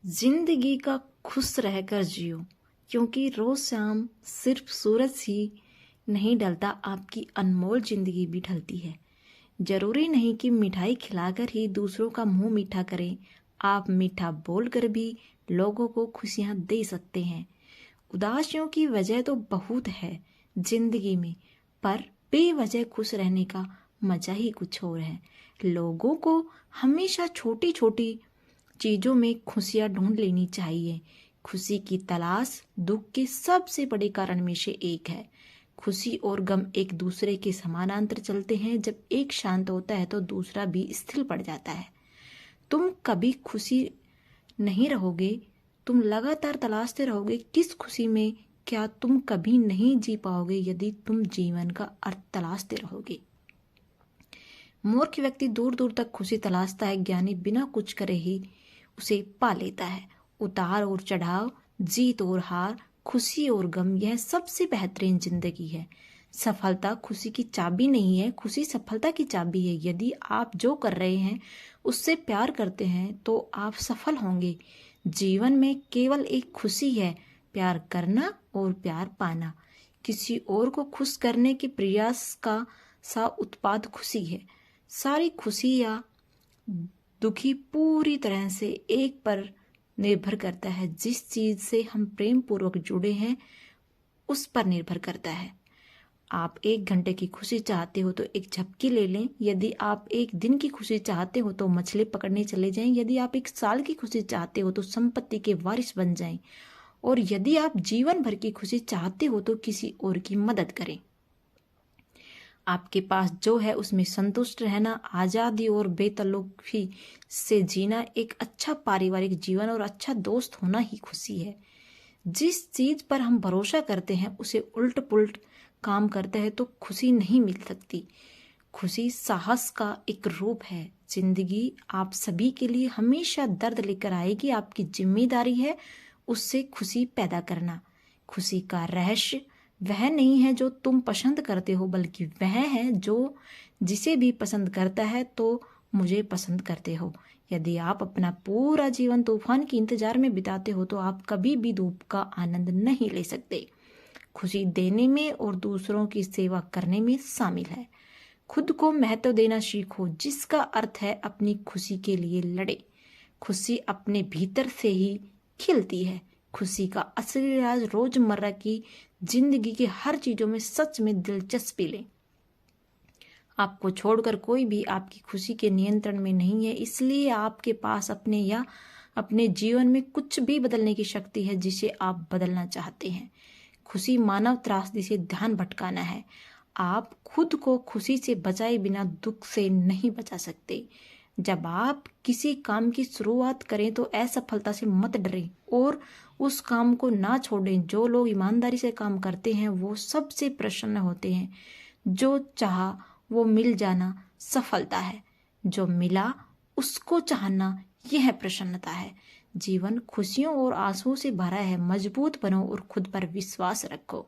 जिंदगी का खुश रहकर जियो, क्योंकि रोज शाम सिर्फ सूरज ही नहीं ढलता, आपकी अनमोल जिंदगी भी ढलती है। जरूरी नहीं कि मिठाई खिलाकर ही दूसरों का मुंह मीठा करें, आप मीठा बोलकर भी लोगों को खुशियां दे सकते हैं। उदासियों की वजह तो बहुत है जिंदगी में, पर बेवजह खुश रहने का मजा ही कुछ और है। लोगों को हमेशा छोटी छोटी चीजों में खुशियां ढूंढ लेनी चाहिए। खुशी की तलाश दुख के सबसे बड़े कारण में से एक है। खुशी और गम एक दूसरे के समानांतर चलते हैं। जब एक शांत होता है तो दूसरा भी स्थिर पड़ जाता है। तुम कभी खुशी नहीं रहोगे, तुम लगातार तलाशते रहोगे किस खुशी में। क्या तुम कभी नहीं जी पाओगे यदि तुम जीवन का अर्थ तलाशते रहोगे। मूर्ख व्यक्ति दूर दूर तक खुशी तलाशता है, ज्ञानी बिना कुछ करे ही उसे पा लेता है। उतार और चढ़ाव, जीत और हार, खुशी और गम, यह सबसे बेहतरीन जिंदगी है। सफलता खुशी की चाबी नहीं है, खुशी सफलता की चाबी है। यदि आप जो कर रहे हैं उससे प्यार करते हैं तो आप सफल होंगे। जीवन में केवल एक खुशी है, प्यार करना और प्यार पाना। किसी और को खुश करने के प्रयास का सा उत्पाद खुशी है। सारी खुशी या दुखी पूरी तरह से एक पर निर्भर करता है। जिस चीज से हम प्रेम पूर्वक जुड़े हैं उस पर निर्भर करता है। आप 1 घंटे की खुशी चाहते हो तो एक झपकी ले लें। यदि आप 1 दिन की खुशी चाहते हो तो मछली पकड़ने चले जाएं। यदि आप 1 साल की खुशी चाहते हो तो संपत्ति के वारिस बन जाएं। और यदि आप जीवन भर की खुशी चाहते हो तो किसी और की मदद करें। आपके पास जो है उसमें संतुष्ट रहना, आज़ादी और बेतल्लुफी से जीना, एक अच्छा पारिवारिक जीवन और अच्छा दोस्त होना ही खुशी है। जिस चीज पर हम भरोसा करते हैं उसे उल्ट पुल्ट काम करते हैं तो खुशी नहीं मिल सकती। खुशी साहस का एक रूप है। जिंदगी आप सभी के लिए हमेशा दर्द लेकर आएगी। आपकी जिम्मेदारी है उससे खुशी पैदा करना। खुशी का रहस्य वह नहीं है जो तुम पसंद करते हो, बल्कि वह है जो जिसे भी पसंद करता है तो मुझे पसंद करते हो। यदि आप अपना पूरा जीवन तूफान के इंतजार में बिताते हो तो आप कभी भी धूप का आनंद नहीं ले सकते। खुशी देने में और दूसरों की सेवा करने में शामिल है। खुद को महत्व देना सीखो, जिसका अर्थ है अपनी खुशी के लिए लड़े। खुशी अपने भीतर से ही खिलती है। खुशी का असली राज रोजमर्रा की जिंदगी के हर चीजों में सच में दिलचस्पी लें। आपको छोड़कर कोई भी आपकी खुशी के नियंत्रण में नहीं है, इसलिए आपके पास अपने या अपने जीवन में कुछ भी बदलने की शक्ति है जिसे आप बदलना चाहते हैं। खुशी मानव त्रासदी से ध्यान भटकाना है। आप खुद को खुशी से बचाए बिना दुख से नहीं बचा सकते। जब आप किसी काम की शुरुआत करें तो असफलता से मत डरें और उस काम को ना छोड़ें। जो लोग ईमानदारी से काम करते हैं वो सबसे प्रसन्न होते हैं। जो चाहा वो मिल जाना सफलता है, जो मिला उसको चाहना यह प्रसन्नता है। जीवन खुशियों और आंसुओं से भरा है। मजबूत बनो और खुद पर विश्वास रखो।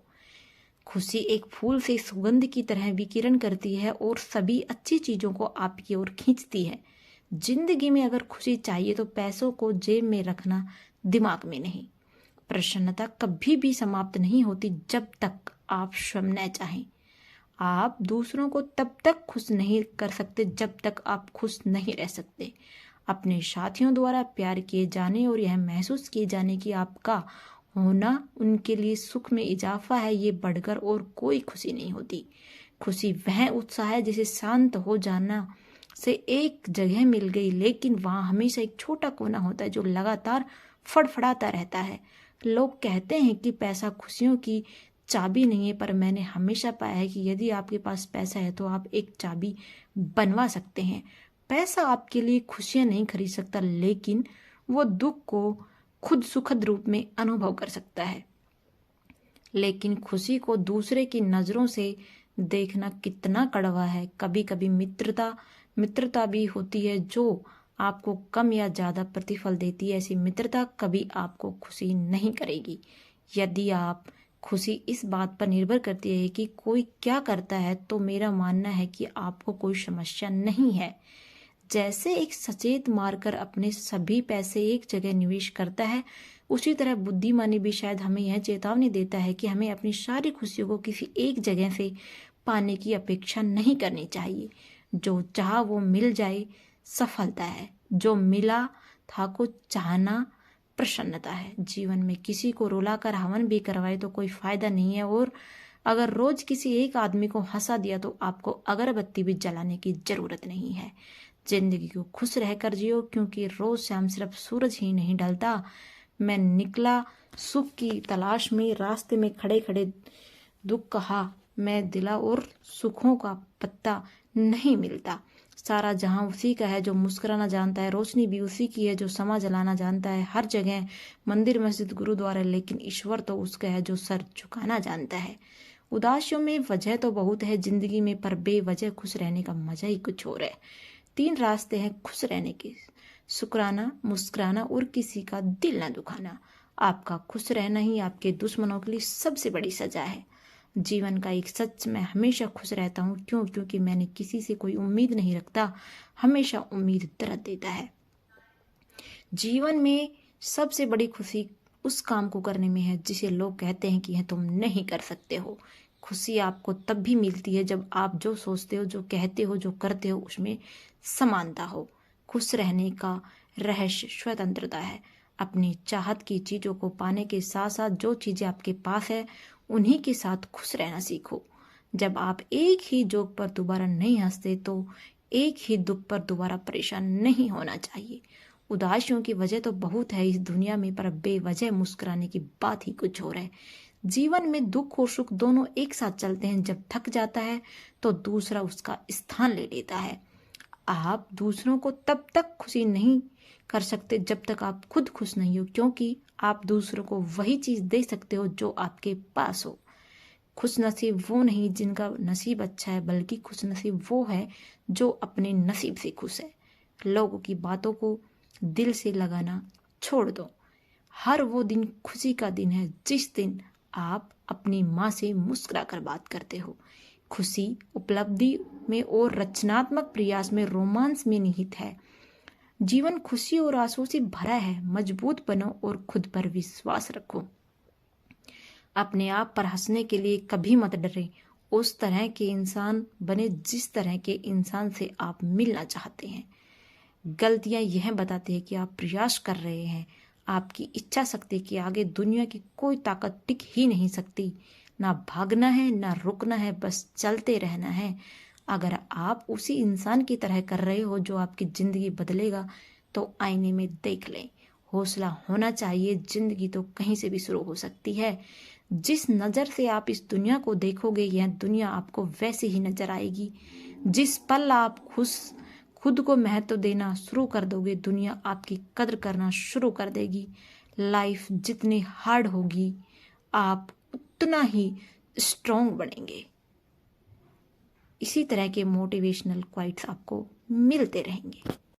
खुशी एक फूल से सुगंध की तरह विकिरण करती है और सभी अच्छी चीजों को आपकी ओर खींचती है। जिंदगी में अगर खुशी चाहिए तो पैसों को जेब में रखना, दिमाग में नहीं। प्रसन्नता कभी भी समाप्त नहीं होती जब तक आप स्वयं न चाहें। आप दूसरों को तब तक खुश नहीं कर सकते जब तक आप खुश नहीं रह सकते। अपने साथियों द्वारा प्यार किए जाने और यह महसूस किए जाने की आपका होना उनके लिए सुख में इजाफा है, ये बढ़कर और कोई खुशी नहीं होती। खुशी वह उत्साह है जिसे शांत हो जाना से एक जगह मिल गई, लेकिन वहां हमेशा एक छोटा कोना होता है जो लगातार फड़फड़ाता रहता है। लोग कहते हैं कि पैसा खुशियों की चाबी नहीं है, पर मैंने हमेशा पाया है कि यदि आपके पास पैसा है तो आप एक चाबी बनवा सकते हैं। पैसा आपके लिए खुशियां नहीं खरीद सकता, लेकिन वो दुख को खुद सुखद रूप में अनुभव कर सकता है। लेकिन खुशी को दूसरे की नजरों से देखना कितना कड़वा है। कभी कभी मित्रता भी होती है जो आपको कम या ज्यादा प्रतिफल देती है। ऐसी मित्रता कभी आपको खुशी नहीं करेगी। यदि आप खुशी इस बात पर निर्भर करती है कि कोई क्या करता है तो मेरा मानना है कि आपको कोई समस्या नहीं है। जैसे एक सचेत मारकर अपने सभी पैसे एक जगह निवेश करता है, उसी तरह बुद्धिमानी भी शायद हमें यह चेतावनी देता है कि हमें अपनी सारी खुशियों को किसी एक जगह से पाने की अपेक्षा नहीं करनी चाहिए। जो चाहा वो मिल जाए सफलता है, जो मिला था को चाहना प्रसन्नता है। जीवन में किसी को रुलाकर हवन भी करवाए तो कोई फायदा नहीं है, और अगर रोज किसी एक आदमी को हंसा दिया तो आपको अगरबत्ती भी जलाने की जरूरत नहीं है। जिंदगी को खुश रहकर जियो, क्योंकि रोज शाम सिर्फ सूरज ही नहीं ढलता। मैं निकला सुख की तलाश में, रास्ते में खड़े खड़े दुख कहा मैं दिला, और सुखों का पत्ता नहीं मिलता। सारा जहां उसी का है जो मुस्कुराना जानता है, रोशनी भी उसी की है जो समा जलाना जानता है। हर जगह मंदिर मस्जिद गुरुद्वारा, लेकिन ईश्वर तो उसका है जो सर झुकाना जानता है। उदासियों में वजह तो बहुत है जिंदगी में, पर बेवजह खुश रहने का मजा ही कुछ और है। 3 रास्ते हैं खुश रहने के, शुक्राना, मुस्कुराना और किसी का दिल न दुखाना। आपका खुश रहना ही आपके दुश्मनों के लिए सबसे बड़ी सजा है। जीवन का एक सच, मैं हमेशा खुश रहता हूँ। क्योंकि मैंने किसी से कोई उम्मीद नहीं रखता। हमेशा उम्मीद दर्द देता है। जीवन में सबसे बड़ी खुशी उस काम को करने में है जिसे लोग कहते हैं कि यह तुम नहीं कर सकते हो। खुशी आपको तब भी मिलती है जब आप जो सोचते हो, जो कहते हो, जो करते हो उसमें समानता हो। खुश रहने का रहस्य स्वतंत्रता है। अपनी चाहत की चीजों को पाने के साथ साथ जो चीजें आपके पास है उन्हीं के साथ खुश रहना सीखो। जब आप एक ही जोक पर दोबारा नहीं हंसते तो एक ही दुख पर दोबारा परेशान नहीं होना चाहिए। उदासियों की वजह तो बहुत है इस दुनिया में, पर बेवजह मुस्कुराने की बात ही कुछ और है। जीवन में दुख और सुख दोनों एक साथ चलते हैं। जब थक जाता है तो दूसरा उसका स्थान ले लेता है। आप दूसरों को तब तक खुशी नहीं कर सकते जब तक आप खुद खुश नहीं हो, क्योंकि आप दूसरों को वही चीज दे सकते हो जो आपके पास हो। खुश नसीब वो नहीं जिनका नसीब अच्छा है, बल्कि खुश नसीब वो है जो अपने नसीब से खुश है। लोगों की बातों को दिल से लगाना छोड़ दो। हर वो दिन खुशी का दिन है जिस दिन आप अपनी माँ से मुस्कुरा कर बात करते हो। खुशी उपलब्धि में और रचनात्मक प्रयास में, रोमांस में निहित है। जीवन खुशी और आंसू से भरा है। मजबूत बनो और खुद पर विश्वास रखो। अपने आप पर हंसने के लिए कभी मत डरे। उस तरह के इंसान बने जिस तरह के इंसान से आप मिलना चाहते हैं। गलतियां यह बताती है कि आप प्रयास कर रहे हैं। आपकी इच्छा शक्ति के आगे दुनिया की कोई ताकत टिक ही नहीं सकती। ना भागना है ना रुकना है, बस चलते रहना है। अगर आप उसी इंसान की तरह कर रहे हो जो आपकी जिंदगी बदलेगा, तो आईने में देख लें। हौसला होना चाहिए। जिंदगी तो कहीं से भी शुरू हो सकती है। जिस नजर से आप इस दुनिया को देखोगे, यह दुनिया आपको वैसे ही नजर आएगी। जिस पल आप खुद को महत्व देना शुरू कर दोगे, दुनिया आपकी कद्र करना शुरू कर देगी। लाइफ जितनी हार्ड होगी, आप उतना ही स्ट्रॉन्ग बनेंगे। इसी तरह के मोटिवेशनल क्वाइट्स आपको मिलते रहेंगे।